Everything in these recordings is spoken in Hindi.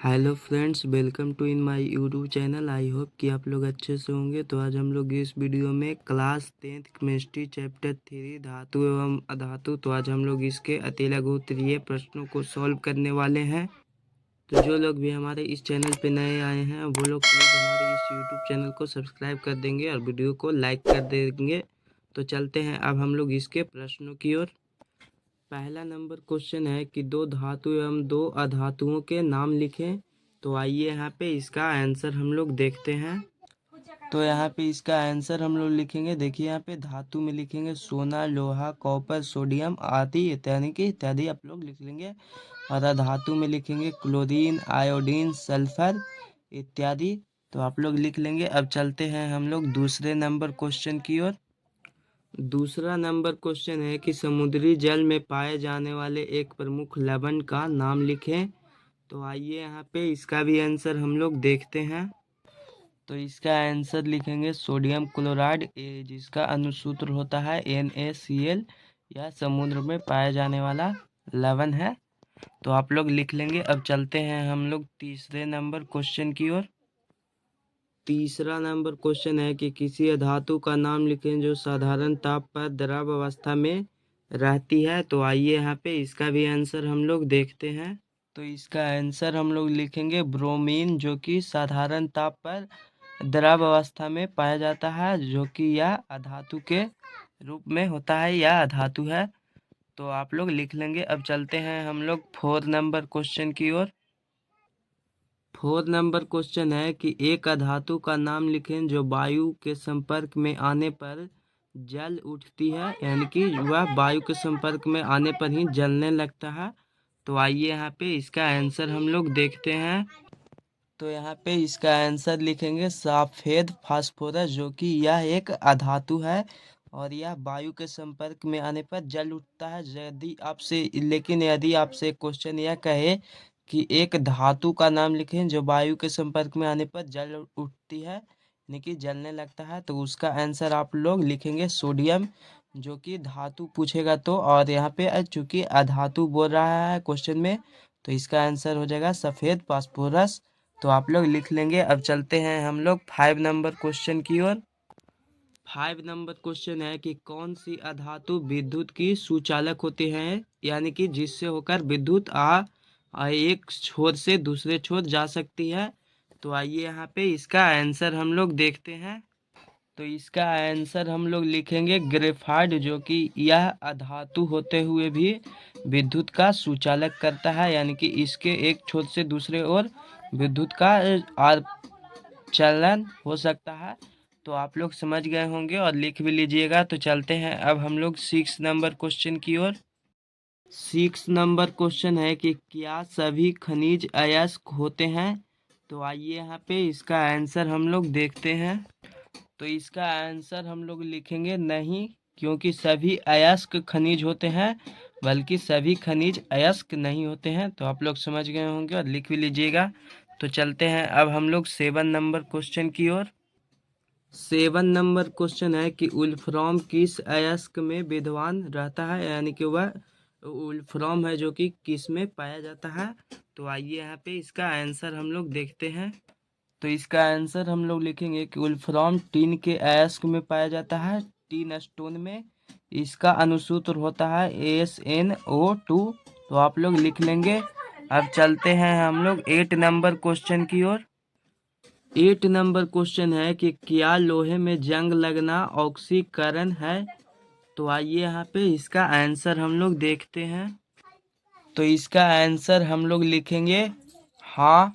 Hello friends, welcome to in my YouTube channel. I hope कि आप लोग अच्छे से होंगे। तो आज हम लोग इस वीडियो में क्लास 10th केमिस्ट्री चैप्टर 3 धातु एवं अधातु, तो आज हम लोग इसके अतिलघुत्तरीय प्रश्नों को सॉल्व करने वाले हैं। तो जो लोग भी हमारे इस चैनल पे नए आए हैं वो लोग प्लीज़ हमारे इस यूट्यूब चैनल को सब्सक्राइब कर देंगे और वीडियो को लाइक कर देंगे। तो चलते हैं अब हम लोग इसके प्रश्नों की ओर। पहला नंबर क्वेश्चन है कि दो धातु एवं दो अधातुओं के नाम लिखें। तो आइए यहाँ पे इसका आंसर हम लोग देखते हैं। तो यहाँ पे इसका आंसर हम लोग लिखेंगे। देखिए यहाँ पे धातु में लिखेंगे सोना, लोहा, कॉपर, सोडियम आदि इत्यादि आप लोग लिख लेंगे। और अधातु में लिखेंगे क्लोरीन, आयोडीन, सल्फर इत्यादि। तो आप लोग लिख लेंगे। अब चलते हैं हम लोग दूसरे नंबर क्वेश्चन की ओर। दूसरा नंबर क्वेश्चन है कि समुद्री जल में पाए जाने वाले एक प्रमुख लवण का नाम लिखें। तो आइए यहाँ पे इसका भी आंसर हम लोग देखते हैं। तो इसका आंसर लिखेंगे सोडियम क्लोराइड, जिसका अनुसूत्र होता है NaCl। यह समुद्र में पाया जाने वाला लवण है। तो आप लोग लिख लेंगे। अब चलते हैं हम लोग तीसरे नंबर क्वेश्चन की ओर। तीसरा नंबर क्वेश्चन है कि किसी धातु का नाम लिखें जो साधारण ताप पर द्रव अवस्था में रहती है। तो आइए यहाँ पे इसका भी आंसर हम लोग देखते हैं। तो इसका आंसर हम लोग लिखेंगे ब्रोमीन, जो कि साधारण ताप पर द्रव अवस्था में पाया जाता है, जो कि यह अधातु के रूप में होता है, यह अधातु है। तो आप लोग लिख लेंगे। अब चलते हैं हम लोग 4 नंबर क्वेश्चन की ओर। 4 नंबर क्वेश्चन है कि एक अधातु का नाम लिखें जो वायु के संपर्क में आने पर जल उठती है, यानी कि वह वायु के संपर्क में आने पर ही जलने लगता है। तो आइए यहाँ पे इसका आंसर हम लोग देखते हैं। तो यहाँ पे इसका आंसर लिखेंगे सफेद फास्फोरस, जो कि यह एक अधातु है और यह वायु के संपर्क में आने पर जल उठता है। यदि आपसे क्वेश्चन यह कहे कि एक धातु का नाम लिखें जो वायु के संपर्क में आने पर जल उठती है, यानी कि जलने लगता है, तो उसका आंसर आप लोग लिखेंगे सोडियम, जो कि धातु पूछेगा तो। और यहाँ पे चूंकि अधातु बोल रहा है क्वेश्चन में, तो इसका आंसर हो जाएगा सफेद फास्फोरस। तो आप लोग लिख लेंगे। अब चलते हैं हम लोग 5 नंबर क्वेश्चन की ओर। 5 नंबर क्वेश्चन है कि कौन सी अधातु विद्युत की सुचालक होती है, यानी कि जिससे होकर विद्युत एक छोर से दूसरे छोर जा सकती है। तो आइए यहाँ पे इसका आंसर हम लोग देखते हैं। तो इसका आंसर हम लोग लिखेंगे ग्रेफाइट, जो कि यह अधातु होते हुए भी विद्युत का सुचालक करता है, यानी कि इसके एक छोर से दूसरे ओर विद्युत का चलन हो सकता है। तो आप लोग समझ गए होंगे और लिख भी लीजिएगा। तो चलते हैं अब हम लोग 6 नंबर क्वेश्चन की ओर। 6 नंबर क्वेश्चन है कि क्या सभी खनिज अयस्क होते हैं। तो आइए यहाँ पे इसका आंसर हम लोग देखते हैं। तो इसका आंसर हम लोग लिखेंगे नहीं, क्योंकि सभी अयस्क खनिज होते हैं, बल्कि सभी खनिज अयस्क नहीं होते हैं। तो आप लोग समझ गए होंगे और लिख भी लीजिएगा। तो चलते हैं अब हम लोग 7 नंबर क्वेश्चन की ओर। 7 नंबर क्वेश्चन है कि वुल्फ्राम किस अयस्क में विद्यमान रहता है, यानी कि वह वुल्फ्राम है जो कि किस में पाया जाता है। तो आइए यहाँ पे इसका आंसर हम लोग देखते हैं। तो इसका आंसर हम लोग लिखेंगे कि वुल्फ्राम टिन के अयस्क में पाया जाता है, टिन स्टोन में। इसका अनुसूत्र होता है SnO2। तो आप लोग लिख लेंगे। अब चलते हैं हम लोग 8 नंबर क्वेश्चन की ओर। 8 नंबर क्वेश्चन है कि क्या लोहे में जंग लगना ऑक्सीकरण है। तो आइए यहाँ पे इसका आंसर हम लोग देखते हैं। तो इसका आंसर हम लोग लिखेंगे हाँ,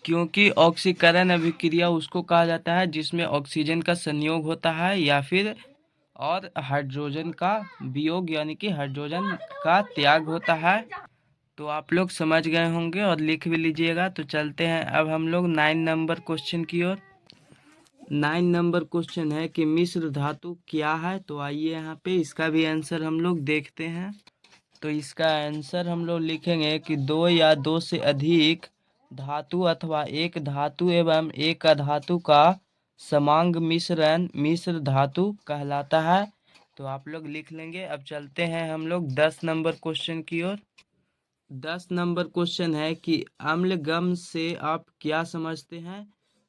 क्योंकि ऑक्सीकरण अभिक्रिया उसको कहा जाता है जिसमें ऑक्सीजन का संयोग होता है या फिर और हाइड्रोजन का वियोग, यानी कि हाइड्रोजन का त्याग होता है। तो आप लोग समझ गए होंगे और लिख भी लीजिएगा। तो चलते हैं अब हम लोग 9 नंबर क्वेश्चन की ओर। 9 नंबर क्वेश्चन है कि मिश्र धातु क्या है। तो आइए यहाँ पे इसका भी आंसर हम लोग देखते हैं। तो इसका आंसर हम लोग लिखेंगे कि दो या दो से अधिक धातु अथवा एक धातु एवं एक अधातु का समांग मिश्रण मिश्र धातु कहलाता है। तो आप लोग लिख लेंगे। अब चलते हैं हम लोग 10 नंबर क्वेश्चन की ओर। 10 नंबर क्वेश्चन है कि अम्लगम से आप क्या समझते हैं।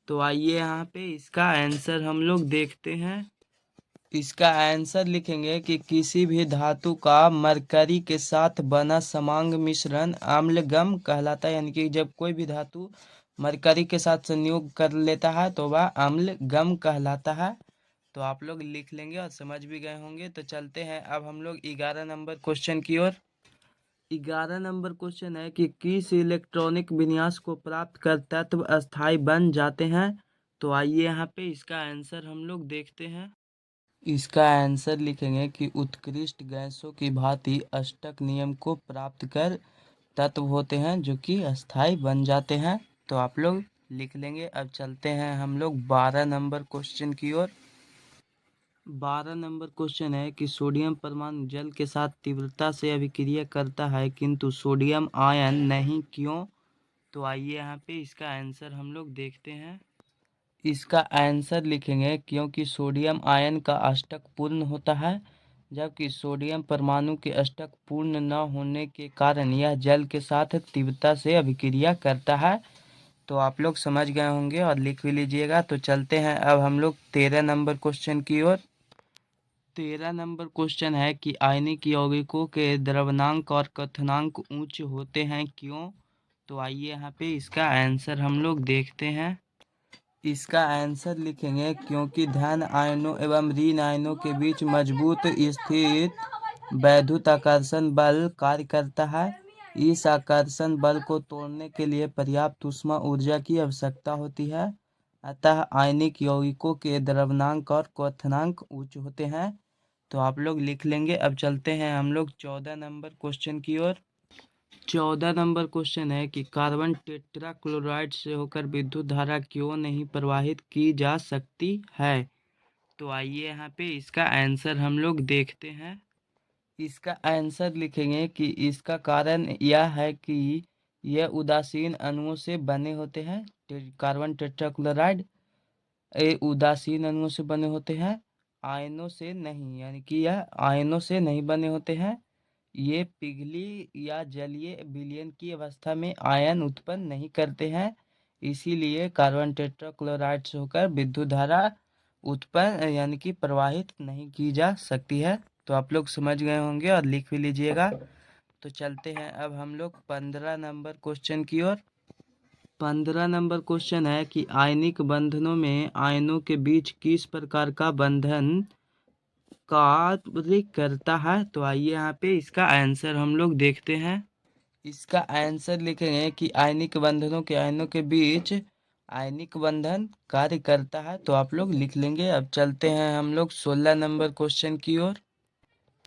तो आइए यहाँ पे इसका आंसर हम लोग देखते हैं। इसका आंसर लिखेंगे कि किसी भी धातु का मरकरी के साथ बना समांग मिश्रण अम्लगम कहलाता है। यानी कि जब कोई भी धातु मरकरी के साथ संयोग कर लेता है तो वह अम्लगम कहलाता है। तो आप लोग लिख लेंगे और समझ भी गए होंगे। तो चलते हैं अब हम लोग 11 नंबर क्वेश्चन की ओर। 11 नंबर क्वेश्चन है कि किस इलेक्ट्रॉनिक विन्यास को प्राप्त कर तत्व अस्थायी बन जाते हैं। तो आइए यहाँ पे इसका आंसर हम लोग देखते हैं। इसका आंसर लिखेंगे कि उत्कृष्ट गैसों की भांति अष्टक नियम को प्राप्त कर तत्व होते हैं जो कि अस्थायी बन जाते हैं। तो आप लोग लिख लेंगे। अब चलते हैं हम लोग 12 नंबर क्वेश्चन की ओर। 12 नंबर क्वेश्चन है कि सोडियम परमाणु जल के साथ तीव्रता से अभिक्रिया करता है किंतु सोडियम आयन नहीं, क्यों। तो आइए यहाँ पे इसका आंसर हम लोग देखते हैं। इसका आंसर लिखेंगे क्योंकि सोडियम आयन का अष्टक पूर्ण होता है, जबकि सोडियम परमाणु के अष्टक पूर्ण न होने के कारण यह जल के साथ तीव्रता से अभिक्रिया करता है। तो आप लोग समझ गए होंगे और लिख भी लीजिएगा। तो चलते हैं अब हम लोग 13 नंबर क्वेश्चन की ओर। 13 नंबर क्वेश्चन है कि आयनिक यौगिकों के द्रवणांक और क्वथनांक उच्च होते हैं, क्यों। तो आइए यहाँ पे इसका आंसर हम लोग देखते हैं। इसका आंसर लिखेंगे क्योंकि धन आयनों एवं ऋण आयनों के बीच मजबूत स्थित वैद्युत आकर्षण बल कार्य करता है। इस आकर्षण बल को तोड़ने के लिए पर्याप्त ऊष्मा ऊर्जा की आवश्यकता होती है। अतः आयनिक यौगिकों के द्रवणांक और क्वथनांक उच्च होते हैं। तो आप लोग लिख लेंगे। अब चलते हैं हम लोग 14 नंबर क्वेश्चन की ओर। 14 नंबर क्वेश्चन है कि कार्बन टेट्राक्लोराइड से होकर विद्युत धारा क्यों नहीं प्रवाहित की जा सकती है। तो आइए यहाँ पे इसका आंसर हम लोग देखते हैं। इसका आंसर लिखेंगे कि इसका कारण यह है कि यह उदासीन अणुओं से बने होते हैं। कार्बन टेट्राक्लोराइड ये उदासीन अणुओं से बने होते हैं, आयनों से नहीं। यानी कि यह आयनों से नहीं बने होते हैं। ये पिघली या जलीय विलयन की अवस्था में आयन उत्पन्न नहीं करते हैं। इसीलिए कार्बन टेट्राक्लोराइड से होकर विद्युत धारा उत्पन्न यानी कि प्रवाहित नहीं की जा सकती है। तो आप लोग समझ गए होंगे और लिख भी लीजिएगा। तो चलते हैं अब हम लोग 15 नंबर क्वेश्चन की ओर। 15 नंबर क्वेश्चन है कि आयनिक बंधनों में आयनों के बीच किस प्रकार का बंधन कार्य करता है। तो आइए यहाँ पे इसका आंसर हम लोग देखते हैं। इसका आंसर लिखेंगे कि आयनिक बंधनों के आयनों के बीच आयनिक बंधन कार्य करता है। तो आप लोग लिख लेंगे। अब चलते हैं हम लोग 16 नंबर क्वेश्चन की ओर।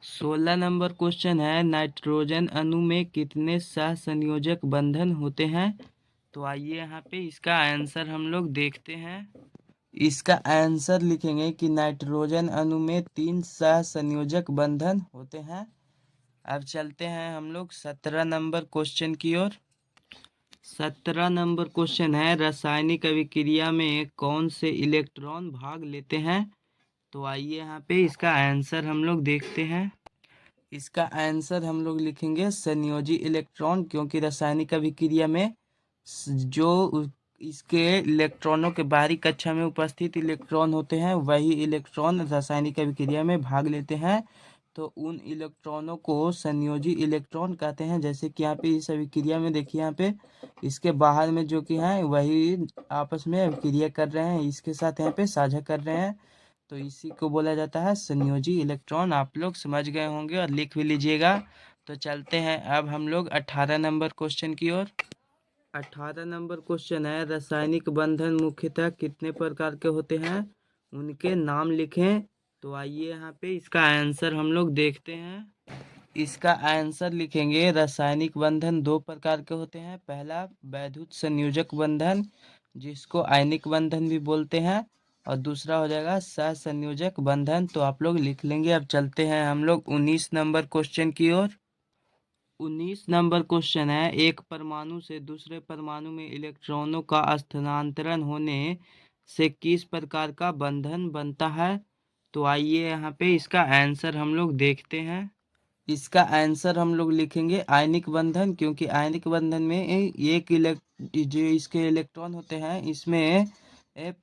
16 नंबर क्वेश्चन है नाइट्रोजन अणु में कितने सहसंयोजक बंधन होते हैं। तो आइए यहाँ पे इसका आंसर हम लोग देखते हैं। इसका आंसर लिखेंगे कि नाइट्रोजन अणु में 3 सहसंयोजक बंधन होते हैं। अब चलते हैं हम लोग 17 नंबर क्वेश्चन की ओर। 17 नंबर क्वेश्चन है रासायनिक अभिक्रिया में कौन से इलेक्ट्रॉन भाग लेते हैं। तो आइए यहाँ पे इसका आंसर हम लोग देखते हैं। इसका आंसर हम लोग लिखेंगे संयोजी इलेक्ट्रॉन, क्योंकि रासायनिक अभिक्रिया में जो इसके इलेक्ट्रॉनों के बाहरी कक्षा में उपस्थित इलेक्ट्रॉन होते हैं वही इलेक्ट्रॉन रासायनिक अभिक्रिया में भाग लेते हैं। तो उन इलेक्ट्रॉनों को संयोजी इलेक्ट्रॉन कहते हैं। जैसे कि यहाँ पे इस अभिक्रिया में देखिए, यहाँ पे इसके बाहर में जो कि है वही आपस में अभिक्रिया कर रहे हैं, इसके साथ यहाँ पे साझा कर रहे हैं। तो इसी को बोला जाता है संयोजी इलेक्ट्रॉन। आप लोग समझ गए होंगे और लिख भी लीजिएगा। तो चलते हैं अब हम लोग 18 नंबर क्वेश्चन की ओर। 18 नंबर क्वेश्चन है रासायनिक बंधन मुख्यतः कितने प्रकार के होते हैं, उनके नाम लिखें। तो आइए यहाँ पे इसका आंसर हम लोग देखते हैं। इसका आंसर लिखेंगे रासायनिक बंधन 2 प्रकार के होते हैं। पहला वैद्युत संयोजक बंधन, जिसको आयनिक बंधन भी बोलते हैं, और दूसरा हो जाएगा सहसंयोजक बंधन। तो आप लोग लिख लेंगे। अब चलते हैं हम लोग 19 नंबर क्वेश्चन की ओर। 19 नंबर क्वेश्चन है एक परमाणु से दूसरे परमाणु में इलेक्ट्रॉनों का स्थानांतरण होने से किस प्रकार का बंधन बनता है। तो आइए यहाँ पे इसका आंसर हम लोग देखते हैं। इसका आंसर हम लोग लिखेंगे आयनिक बंधन, क्योंकि आयनिक बंधन में जो इसके इलेक्ट्रॉन होते हैं, इसमें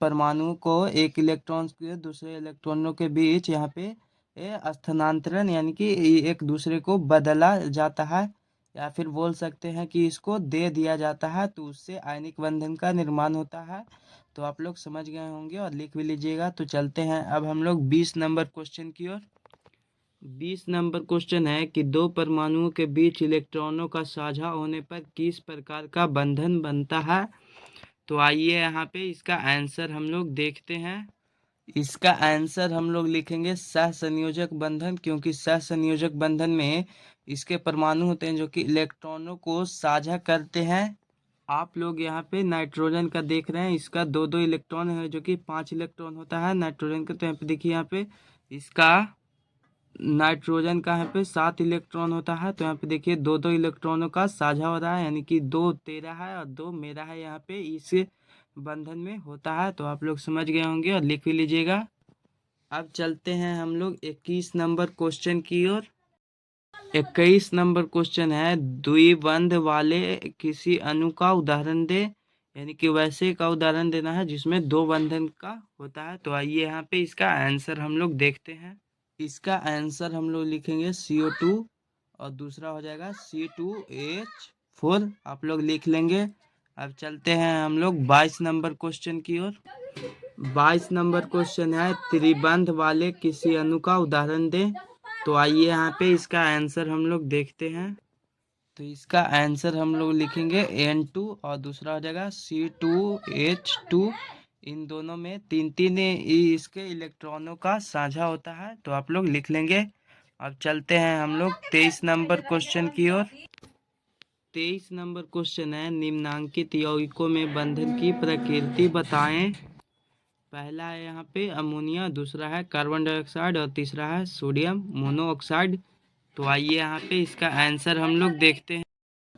परमाणु को एक इलेक्ट्रॉन के दूसरे इलेक्ट्रॉनों के बीच यहाँ पे स्थानांतरण यानी कि एक दूसरे को बदला जाता है, या फिर बोल सकते हैं कि इसको दे दिया जाता है, तो उससे आयनिक बंधन का निर्माण होता है। तो आप लोग समझ गए होंगे और लिख भी लीजिएगा। तो चलते हैं अब हम लोग 20 नंबर क्वेश्चन की ओर। 20 नंबर क्वेश्चन है कि दो परमाणुओं के बीच इलेक्ट्रॉनों का साझा होने पर किस प्रकार का बंधन बनता है। तो आइए यहाँ पे इसका आंसर हम लोग देखते हैं। इसका आंसर हम लोग लिखेंगे सहसंयोजक बंधन, क्योंकि सहसंयोजक बंधन में इसके परमाणु होते हैं जो कि इलेक्ट्रॉनों को साझा करते हैं। आप लोग यहाँ पे नाइट्रोजन का देख रहे हैं, इसका दो दो इलेक्ट्रॉन है जो कि 5 इलेक्ट्रॉन होता है नाइट्रोजन का। तो यहाँ पे देखिए, यहाँ पे इसका नाइट्रोजन का यहाँ पे 7 इलेक्ट्रॉन होता है। तो यहाँ पे देखिए दो दो इलेक्ट्रॉनों का साझा हो रहा है, यानी कि 2 तेरा है और 2 मेरा है, यहाँ पे इस बंधन में होता है। तो आप लोग समझ गए होंगे और लिख भी लीजिएगा। अब चलते हैं हम लोग 21 नंबर क्वेश्चन की ओर। 21 नंबर क्वेश्चन है द्विबंध वाले किसी अणु का उदाहरण दे, यानी कि वैसे का उदाहरण देना है जिसमें दो बंधन का होता है। तो आइए यहाँ पे इसका आंसर हम लोग देखते हैं। इसका आंसर हम लोग लिखेंगे CO2 और दूसरा हो जाएगा C2H4। आप लोग लिख लेंगे। अब चलते हैं हम लोग 22 नंबर क्वेश्चन की ओर। 22 नंबर क्वेश्चन है त्रिबंध वाले किसी अणु का उदाहरण दें। तो आइए यहाँ पे इसका आंसर हम लोग देखते हैं। तो इसका आंसर हम लोग लिखेंगे N2 और दूसरा हो जाएगा C2H2। इन दोनों में तीन तीन इसके इलेक्ट्रॉनों का साझा होता है। तो आप लोग लिख लेंगे। अब चलते हैं हम लोग 23 नंबर क्वेश्चन की ओर। 23 नंबर क्वेश्चन है निम्नांकित यौगिकों में बंधन की प्रकृति बताएं। पहला है यहाँ पे अमोनिया, दूसरा है कार्बन डाइऑक्साइड और तीसरा है सोडियम मोनोऑक्साइड। तो आइए यहाँ पे इसका आंसर हम लोग देखते हैं।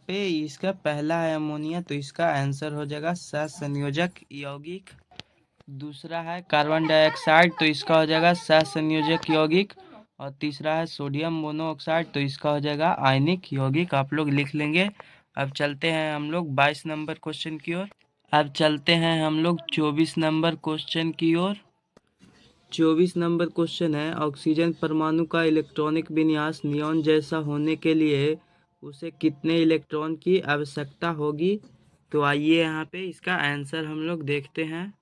पे इसका पहला है अमोनिया, तो इसका आंसर हो जाएगा सहसंयोजक यौगिक। दूसरा है कार्बन डाइऑक्साइड, तो इसका हो जाएगा सहसंयोजक यौगिक। और तीसरा है सोडियम मोनोऑक्साइड, तो इसका हो जाएगा आयनिक यौगिक। आप लोग लिख लेंगे। अब चलते हैं हम लोग 22 नंबर क्वेश्चन की ओर। अब चलते हैं हम लोग 24 नंबर क्वेश्चन की ओर। 24 नंबर क्वेश्चन है ऑक्सीजन परमाणु का इलेक्ट्रॉनिक विन्यास नियॉन जैसा होने के लिए उसे कितने इलेक्ट्रॉन की आवश्यकता होगी। तो आइए यहाँ पे इसका आंसर हम लोग देखते हैं।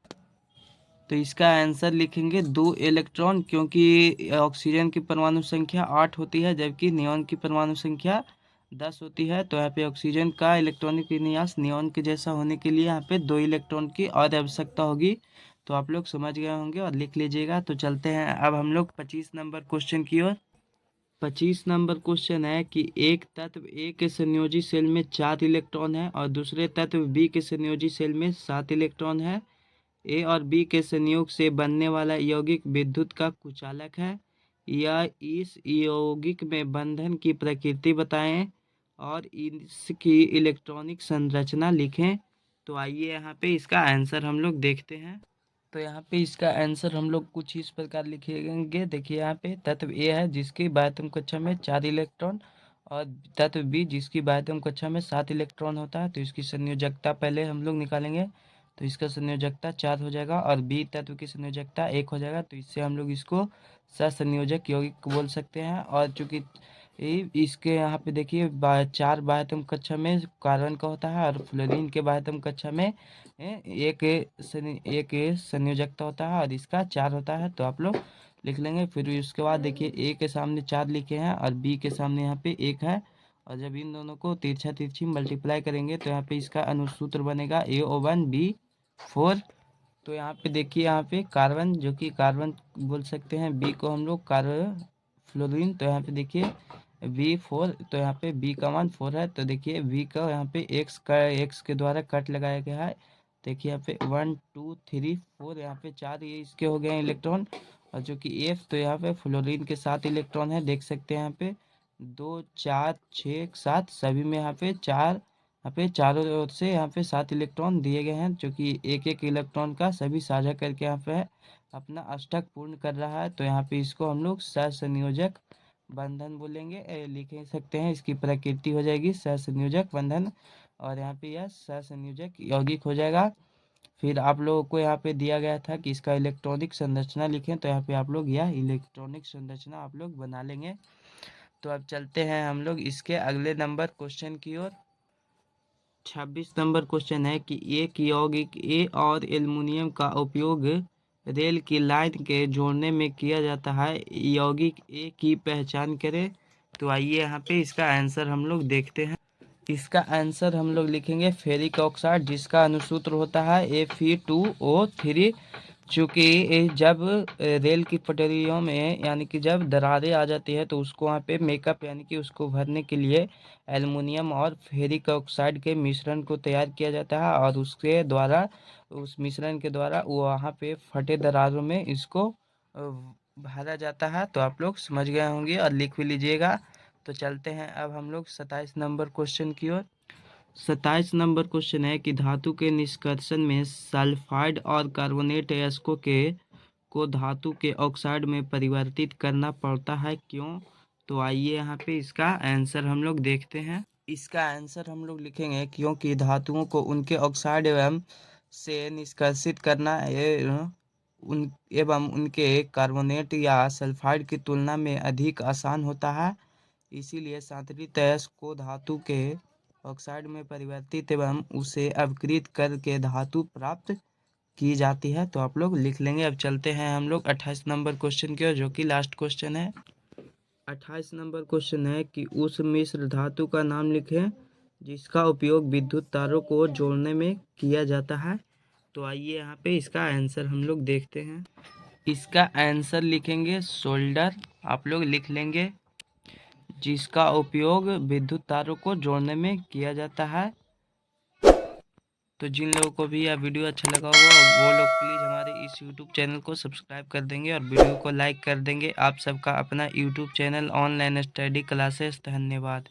तो इसका आंसर लिखेंगे 2 इलेक्ट्रॉन, क्योंकि ऑक्सीजन की परमाणु संख्या 8 होती है जबकि नियॉन की परमाणु संख्या 10 होती है। तो यहाँ पे ऑक्सीजन का इलेक्ट्रॉनिक विन्यास नियॉन के जैसा होने के लिए यहाँ पे 2 इलेक्ट्रॉन की और आवश्यकता होगी। तो आप लोग समझ गए होंगे और लिख लीजिएगा। तो चलते हैं अब हम लोग 25 नंबर क्वेश्चन की ओर। 25 नंबर क्वेश्चन है कि एक तत्व ए के संयोजी सेल में 4 इलेक्ट्रॉन है और दूसरे तत्व बी के संयोजी सेल में 7 इलेक्ट्रॉन है। ए और बी के संयोग से बनने वाला यौगिक विद्युत का कुचालक है। या इस यौगिक में बंधन की प्रकृति बताएं और इसकी इलेक्ट्रॉनिक संरचना लिखें। तो आइए यहाँ पे इसका आंसर हम लोग देखते हैं। तो यहाँ पे इसका आंसर हम लोग कुछ इस प्रकार लिखेंगे। देखिए यहाँ पे तत्व ए है जिसकी बाह्यतम कक्षा में 4 इलेक्ट्रॉन और तत्व बी जिसकी बाह्यतम कक्षा में 7 इलेक्ट्रॉन होता है। तो इसकी संयोजकता पहले हम लोग निकालेंगे। तो इसका संयोजकता 4 हो जाएगा और बी तत्व की संयोजकता 1 हो जाएगा। तो इससे हम लोग इसको सहसंयोजक यौगिक बोल सकते हैं। और चूंकि इसके यहाँ पे देखिए 4 बाह्यतम कक्षा में कार्बन का होता है और फ्लोरीन के बाह्यतम कक्षा में एक संयोजकता होता है और इसका 4 होता है। तो आप लोग लिख लेंगे। फिर उसके बाद देखिए ए के सामने 4 लिखे हैं और बी के सामने यहाँ पे 1 है। और जब इन दोनों को तिरछा तिरछी मल्टीप्लाई करेंगे तो यहाँ पे इसका अनुसूत्र बनेगा AO1B4। तो यहाँ पे देखिए यहाँ पे कार्बन जो कि कार्बन बोल सकते हैं, बी को हम लोग कार्बन फ्लोरीन। तो यहाँ पे देखिए V4, तो यहाँ पे बी का मान 4 है। तो देखिए V का यहाँ पे एक्स के द्वारा कट लगाया गया है। देखिए यहाँ पे 1 2 3 4 यहाँ पे 4 ये इसके हो गए हैं इलेक्ट्रॉन। और जो कि F, तो यहाँ पे फ्लोरीन के 7 इलेक्ट्रॉन है। देख सकते हैं यहाँ पे 2 4 6 7 सभी में यहाँ पे 4, यहाँ पे चारों ओर से यहाँ पे 7 इलेक्ट्रॉन दिए गए हैं जो कि एक एक इलेक्ट्रॉन का सभी साझा करके यहाँ पे अपना अष्टक पूर्ण कर रहा है। तो यहाँ पे इसको हम लोग सहसंयोजक बंधन बोलेंगे, लिख ही सकते हैं। इसकी प्रकृति हो जाएगी सहसंयोजक बंधन, और यहाँ पे यह सहसंयोजक यौगिक हो जाएगा। फिर आप लोगों को यहाँ पे दिया गया था कि इसका इलेक्ट्रॉनिक संरचना लिखें, तो यहाँ पे आप लोग यह इलेक्ट्रॉनिक संरचना आप लोग बना लेंगे। तो अब चलते हैं हम लोग इसके अगले नंबर क्वेश्चन की ओर। 26 नंबर क्वेश्चन है कि एक यौगिक ए और एल्युमिनियम का उपयोग रेल की लाइन के जोड़ने में किया जाता है, यौगिक ए की पहचान करें। तो आइए यहाँ पे इसका आंसर हम लोग देखते हैं। इसका आंसर हम लोग लिखेंगे फेरिक ऑक्साइड, जिसका अनुसूत्र होता है Fe2O3। चूँकि जब रेल की पटरियों में यानी कि जब दरारें आ जाती है तो उसको वहाँ पे मेकअप यानी कि उसको भरने के लिए एल्युमिनियम और फेरिक ऑक्साइड के मिश्रण को तैयार किया जाता है, और उसके द्वारा उस मिश्रण के द्वारा वो वहाँ पे फटे दरारों में इसको भरा जाता है। तो आप लोग समझ गए होंगे और लिख भी लीजिएगा। तो चलते हैं अब हम लोग 27 नंबर क्वेश्चन की ओर। 27 नंबर क्वेश्चन है कि धातु के निष्कर्षण में सल्फाइड और कार्बोनेट अयस्कों के को धातु के ऑक्साइड में परिवर्तित करना पड़ता है, क्यों? तो आइए यहाँ पे इसका आंसर हम लोग देखते हैं। इसका आंसर हम लोग लिखेंगे क्योंकि धातुओं को उनके ऑक्साइड एवं से निष्कर्षित करना एवं उनके कार्बोनेट या सल्फाइड की तुलना में अधिक आसान होता है। इसीलिए सांतरित अयस्क को धातु के ऑक्साइड में परिवर्तित एवं उसे अपकृत करके धातु प्राप्त की जाती है। तो आप लोग लिख लेंगे। अब चलते हैं हम लोग 28 नंबर क्वेश्चन की ओर, जो कि लास्ट क्वेश्चन है। 28 नंबर क्वेश्चन है कि उस मिश्र धातु का नाम लिखें जिसका उपयोग विद्युत तारों को जोड़ने में किया जाता है। तो आइए यहाँ पे इसका आंसर हम लोग देखते हैं। इसका आंसर लिखेंगे सोल्डर, आप लोग लिख लेंगे, जिसका उपयोग विद्युत तारों को जोड़ने में किया जाता है। तो जिन लोगों को भी यह वीडियो अच्छा लगा होगा वो लोग प्लीज़ हमारे इस यूट्यूब चैनल को सब्सक्राइब कर देंगे और वीडियो को लाइक कर देंगे। आप सबका अपना YouTube channel online study classes. धन्यवाद।